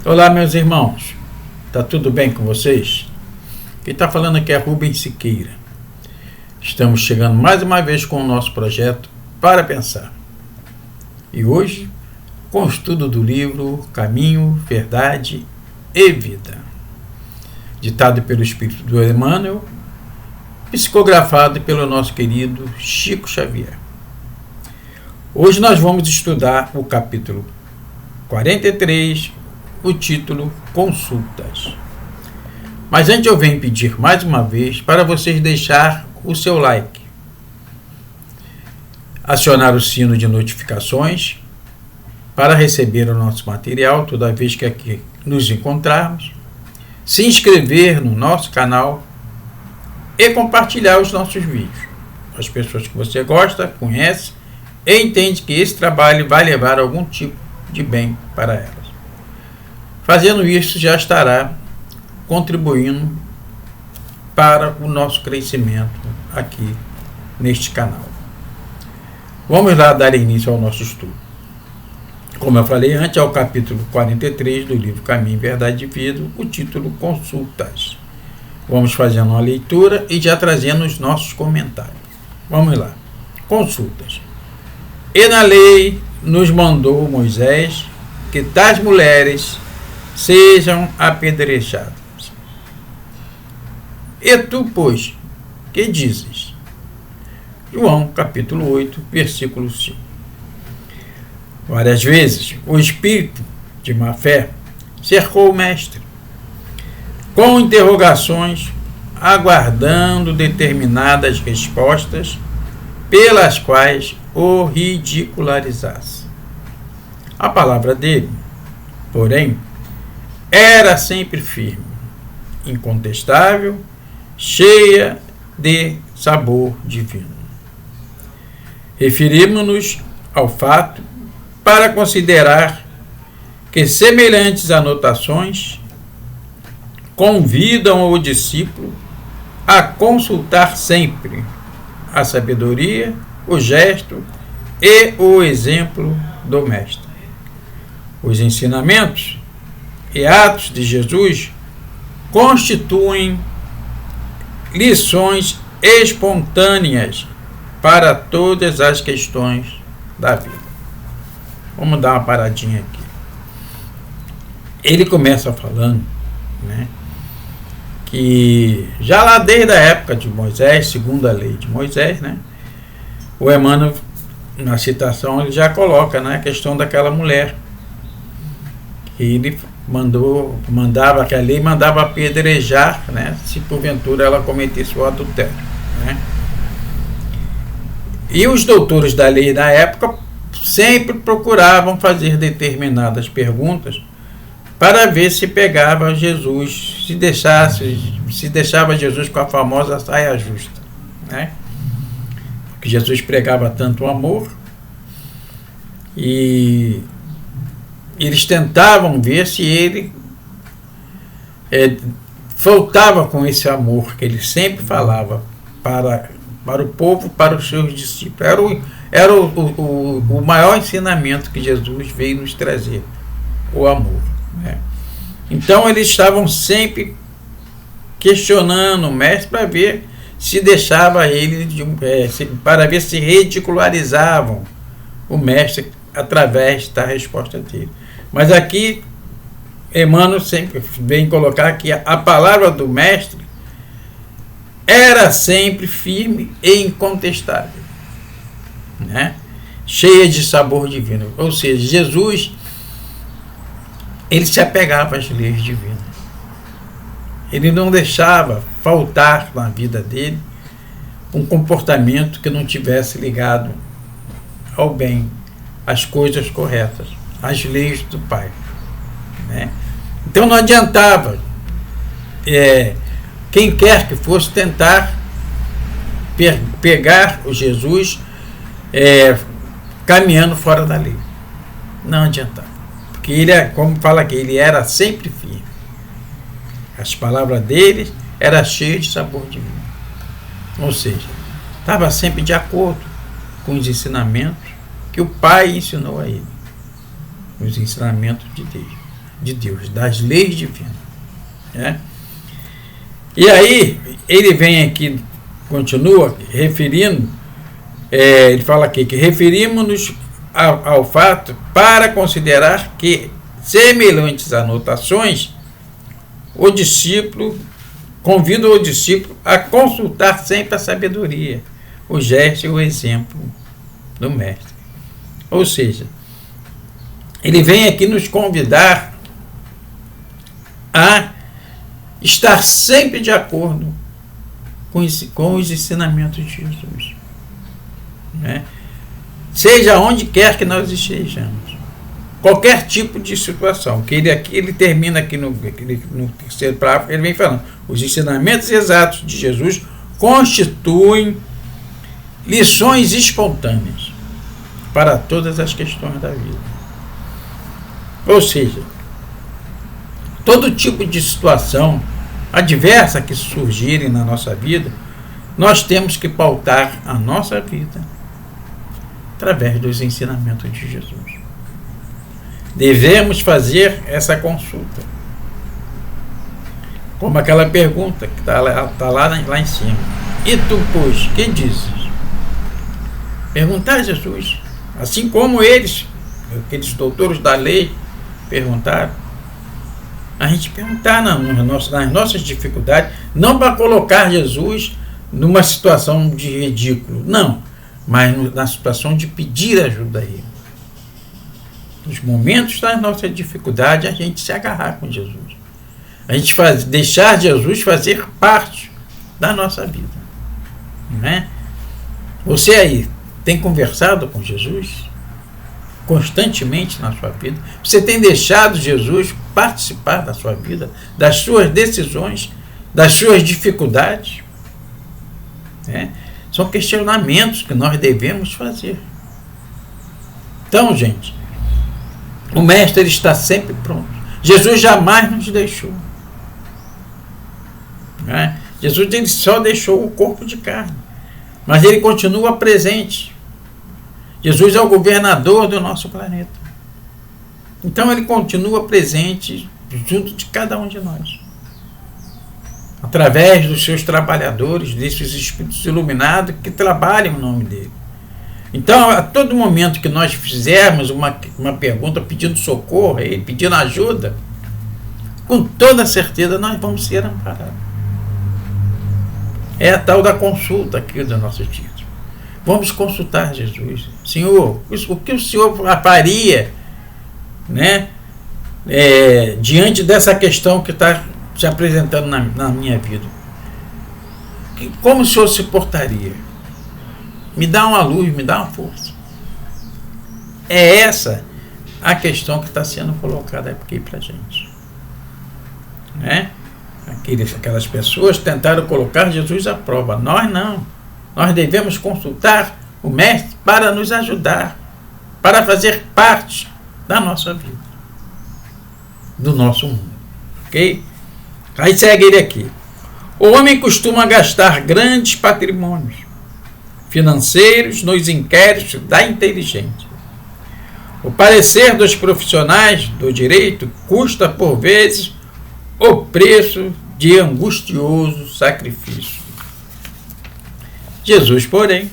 Olá, meus irmãos, tá tudo bem com vocês? Quem está falando aqui é Rubens Siqueira. Estamos chegando mais uma vez com o nosso projeto Para Pensar. E hoje, com o estudo do livro Caminho, Verdade e Vida, ditado pelo Espírito do Emmanuel, psicografado pelo nosso querido Chico Xavier. Hoje nós vamos estudar o capítulo 43, o título Consultas. Mas antes eu venho pedir mais uma vez para vocês deixar o seu like, acionar o sino de notificações para receber o nosso material toda vez que aqui nos encontrarmos, se inscrever no nosso canal e compartilhar os nossos vídeos com as pessoas que você gosta, conhece e entende que esse trabalho vai levar algum tipo de bem para elas. Fazendo isso, já estará contribuindo para o nosso crescimento aqui neste canal. Vamos lá dar início ao nosso estudo. Como eu falei antes, é o capítulo 43 do livro Caminho, Verdade e Vida, o título Consultas. Vamos fazendo uma leitura e já trazendo os nossos comentários. Vamos lá. Consultas. E na lei nos mandou Moisés que tais mulheres sejam apedrejadas. E tu, pois, que dizes? João, capítulo 8, versículo 5. Várias vezes, o espírito de má fé cercou o mestre, com interrogações, aguardando determinadas respostas pelas quais o ridicularizasse. A palavra dele, porém, era sempre firme, incontestável, cheia de sabor divino. Referimos-nos ao fato para considerar que semelhantes anotações convidam o discípulo a consultar sempre a sabedoria, o gesto e o exemplo do mestre. Os ensinamentos e atos de Jesus constituem lições espontâneas para todas as questões da vida. Vamos dar uma paradinha aqui. Ele começa falando, que já lá desde a época de Moisés, segundo a lei de Moisés, o Emmanuel, na citação, ele já coloca, a questão daquela mulher que ele mandava, que a lei mandava apedrejar, se porventura ela cometesse o adultério, E os doutores da lei da época sempre procuravam fazer determinadas perguntas para ver se pegava Jesus, se deixava Jesus com a famosa saia justa, Porque Jesus pregava tanto amor e eles tentavam ver se ele voltava com esse amor que ele sempre falava para o povo, para os seus discípulos. Era o maior ensinamento que Jesus veio nos trazer, o amor. Então eles estavam sempre questionando o mestre para ver se deixava ele, para ver se ridicularizavam o mestre através da resposta dele. Mas aqui Emmanuel sempre vem colocar que a palavra do mestre era sempre firme e incontestável, cheia de sabor divino. Ou seja, Jesus, ele se apegava às leis divinas. Ele não deixava faltar na vida dele um comportamento que não tivesse ligado ao bem, às coisas corretas, às leis do Pai. Então não adiantava quem quer que fosse tentar pegar o Jesus caminhando fora da lei. Não adiantava. Porque ele, como fala aqui, ele era sempre firme. As palavras dele eram cheias de sabor divino. Ou seja, estava sempre de acordo com os ensinamentos que o Pai ensinou a ele. Os ensinamentos de Deus. de Deus, das leis divinas. Né? E aí, ele vem aqui, continua referindo, ele fala aqui que referimos-nos ao fato para considerar que, semelhantes anotações, o discípulo convida o discípulo a consultar sempre a sabedoria, o gesto e o exemplo do mestre. Ou seja, ele vem aqui nos convidar a estar sempre de acordo com os ensinamentos de Jesus. Né? Seja onde quer que nós estejamos. Qualquer tipo de situação. Que ele termina aqui no terceiro parágrafo, ele vem falando. Os ensinamentos exatos de Jesus constituem lições espontâneas para todas as questões da vida. Ou seja, todo tipo de situação adversa que surgirem na nossa vida, nós temos que pautar a nossa vida através dos ensinamentos de Jesus. Devemos fazer essa consulta. Como aquela pergunta que está lá em cima. E tu, pois, que dizes? Perguntar a Jesus. Assim como eles, aqueles doutores da lei, perguntaram. A gente perguntar nas nossas dificuldades, não para colocar Jesus numa situação de ridículo, não, mas na situação de pedir ajuda a Ele. Nos momentos da nossa dificuldade, a gente se agarrar com Jesus. A gente deixar Jesus fazer parte da nossa vida. Não é? Você aí tem conversado com Jesus constantemente na sua vida? Você tem deixado Jesus participar da sua vida, das suas decisões, das suas dificuldades? São questionamentos que nós devemos fazer. Então, gente, o Mestre ele está sempre pronto. Jesus jamais nos deixou. Jesus ele só deixou o corpo de carne, mas ele continua presente. Jesus é o governador do nosso planeta. Então ele continua presente junto de cada um de nós, através dos seus trabalhadores, desses espíritos iluminados que trabalham em nome dele. Então, a todo momento que nós fizermos uma pergunta pedindo socorro, pedindo ajuda, com toda certeza nós vamos ser amparados. É a tal da consulta aqui do nosso título. Vamos consultar Jesus. Senhor, o que o Senhor faria, né, diante dessa questão que está se apresentando na minha vida? Como o Senhor se portaria? Me dá uma luz, me dá uma força. É essa a questão que está sendo colocada aqui para a gente. Né? Aquelas pessoas tentaram colocar Jesus à prova. Nós não. Nós devemos consultar o Mestre para nos ajudar, para fazer parte da nossa vida, do nosso mundo. Ok? Aí segue ele aqui. O homem costuma gastar grandes patrimônios financeiros nos inquéritos da inteligência. O parecer dos profissionais do direito custa, por vezes, o preço de angustioso sacrifício. Jesus, porém,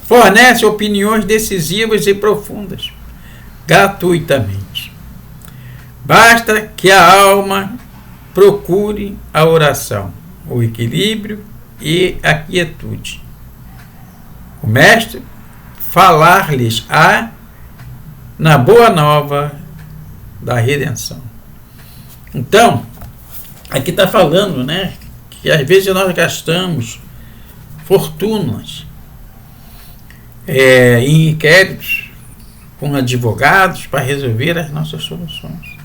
fornece opiniões decisivas e profundas, gratuitamente. Basta que a alma procure a oração, o equilíbrio e a quietude. O Mestre falar-lhes na boa nova da redenção. Então, aqui está falando, né, que às vezes nós gastamos fortunas em inquéritos com advogados para resolver as nossas soluções,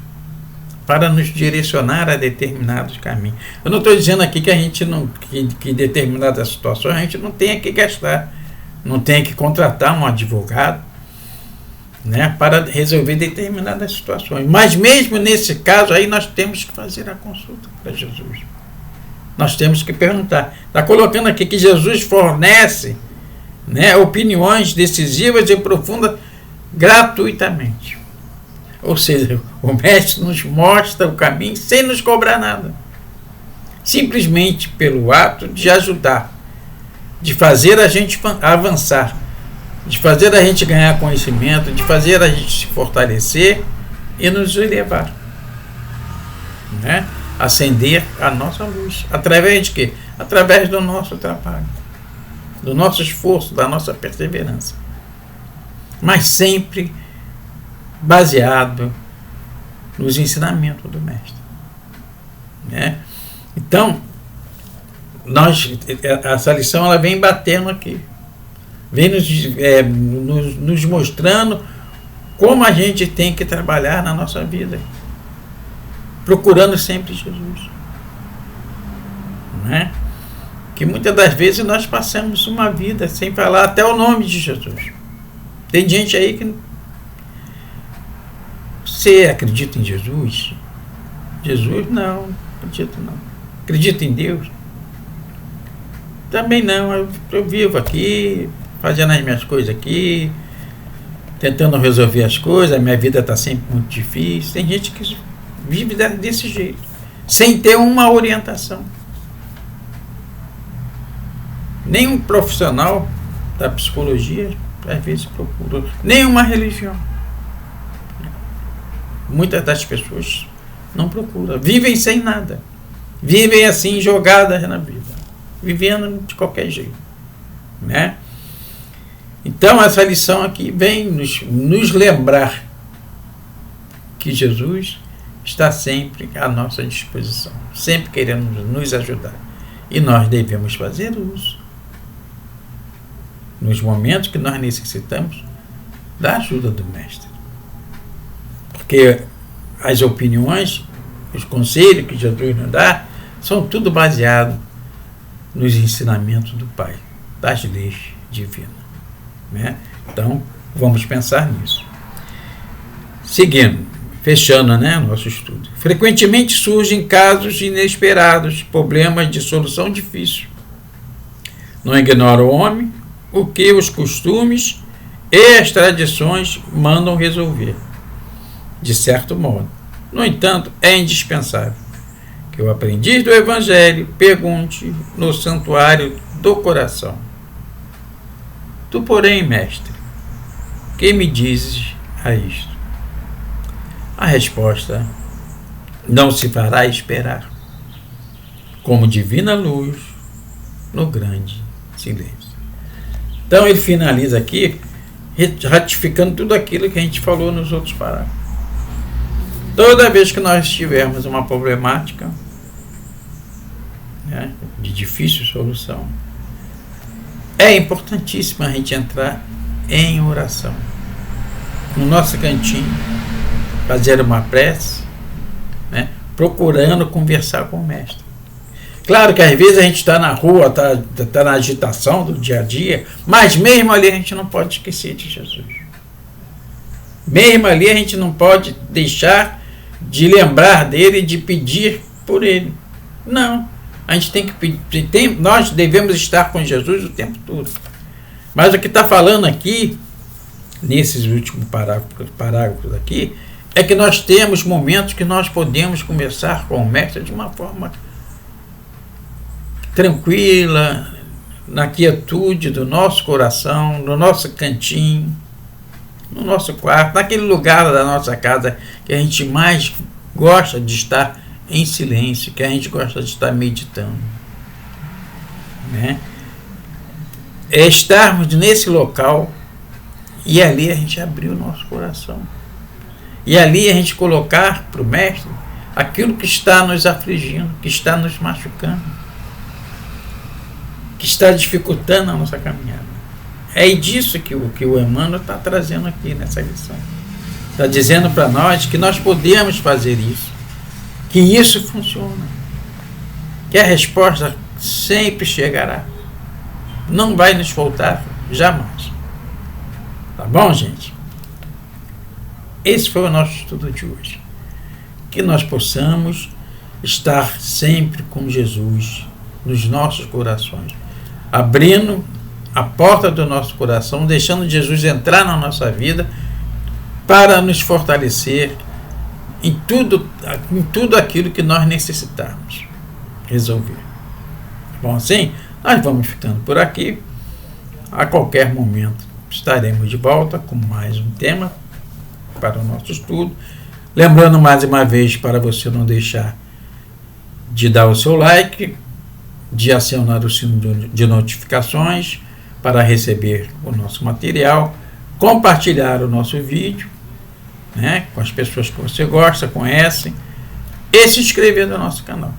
para nos direcionar a determinados caminhos. Eu não estou dizendo aqui que a gente não, que em determinadas situações a gente não tenha que gastar, não tenha que contratar um advogado, né, para resolver determinadas situações. Mas mesmo nesse caso aí nós temos que fazer a consulta para Jesus. Nós temos que perguntar. Está colocando aqui que Jesus fornece, né, opiniões decisivas e profundas gratuitamente. Ou seja, o Mestre nos mostra o caminho sem nos cobrar nada. Simplesmente pelo ato de ajudar, de fazer a gente avançar, de fazer a gente ganhar conhecimento, de fazer a gente se fortalecer e nos elevar, né? Acender a nossa luz. Através de quê? Através do nosso trabalho, do nosso esforço, da nossa perseverança. Mas sempre baseado nos ensinamentos do Mestre, né? Então, essa lição ela vem batendo aqui, vem nos mostrando como a gente tem que trabalhar na nossa vida, procurando sempre Jesus, né? Que muitas das vezes nós passamos uma vida sem falar até o nome de Jesus. Tem gente aí que... Você acredita em Jesus? Jesus? Não acredito não. Acredita em Deus? Também não. Eu vivo aqui, fazendo as minhas coisas aqui, tentando resolver as coisas, a minha vida está sempre muito difícil. Tem gente que vive desse jeito, sem ter uma orientação. Nenhum profissional da psicologia às vezes procura, nenhuma religião. Muitas das pessoas não procuram, vivem sem nada, vivem assim jogadas na vida, vivendo de qualquer jeito, né? Então essa lição aqui vem nos lembrar que Jesus está sempre à nossa disposição, sempre querendo nos ajudar, e nós devemos fazer uso nos momentos que nós necessitamos da ajuda do Mestre, porque as opiniões, os conselhos que Jesus nos dá são tudo baseado nos ensinamentos do Pai, das leis divinas, né? Então vamos pensar nisso. Seguindo, fechando, né, nosso estudo. Frequentemente surgem casos inesperados, problemas de solução difícil. Não ignora o homem o que os costumes e as tradições mandam resolver, de certo modo. No entanto, é indispensável que o aprendiz do Evangelho pergunte no santuário do coração: Tu, porém, mestre, que me dizes a isto? A resposta não se fará esperar, como divina luz no grande silêncio. Então ele finaliza aqui ratificando tudo aquilo que a gente falou nos outros parágrafos. Toda vez que nós tivermos uma problemática, né, de difícil solução, é importantíssimo a gente entrar em oração, no nosso cantinho, fazer uma prece, né, procurando conversar com o Mestre. Claro que às vezes a gente está na rua, está na agitação do dia a dia, mas mesmo ali a gente não pode esquecer de Jesus. Mesmo ali a gente não pode deixar de lembrar dele, de pedir por ele. Não, a gente tem que pedir, nós devemos estar com Jesus o tempo todo. Mas o que está falando aqui, nesses últimos parágrafos aqui, é que nós temos momentos que nós podemos conversar com o Mestre de uma forma tranquila, na quietude do nosso coração, no nosso cantinho, no nosso quarto, naquele lugar da nossa casa que a gente mais gosta de estar em silêncio, que a gente gosta de estar meditando, né? É estarmos nesse local e ali a gente abrir o nosso coração. E ali a gente colocar para o Mestre aquilo que está nos afligindo, que está nos machucando, que está dificultando a nossa caminhada. É disso que o Emmanuel está trazendo aqui nessa lição. Está dizendo para nós que nós podemos fazer isso, que isso funciona, que a resposta sempre chegará, não vai nos faltar jamais. Tá bom, gente? Esse foi o nosso estudo de hoje. Que nós possamos estar sempre com Jesus nos nossos corações, abrindo a porta do nosso coração, deixando Jesus entrar na nossa vida para nos fortalecer em tudo aquilo que nós necessitarmos resolver. Bom, assim, nós vamos ficando por aqui. A qualquer momento estaremos de volta com mais um tema para o nosso estudo. Lembrando mais uma vez para você não deixar de dar o seu like, de acionar o sino de notificações para receber o nosso material, compartilhar o nosso vídeo, né, com as pessoas que você gosta, conhece, e se inscrever no nosso canal,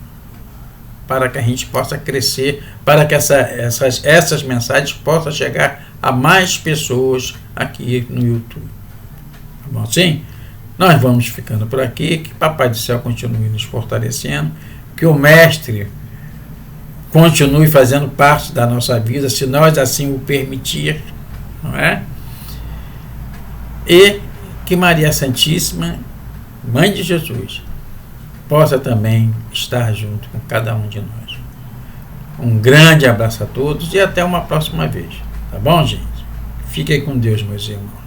para que a gente possa crescer, para que essas mensagens possam chegar a mais pessoas aqui no YouTube. Tá bom assim? Nós vamos ficando por aqui, que Papai do Céu continue nos fortalecendo, que o Mestre continue fazendo parte da nossa vida, se nós assim o permitir, não é? E que Maria Santíssima, Mãe de Jesus, possa também estar junto com cada um de nós. Um grande abraço a todos e até uma próxima vez. Tá bom, gente? Fiquem com Deus, meus irmãos.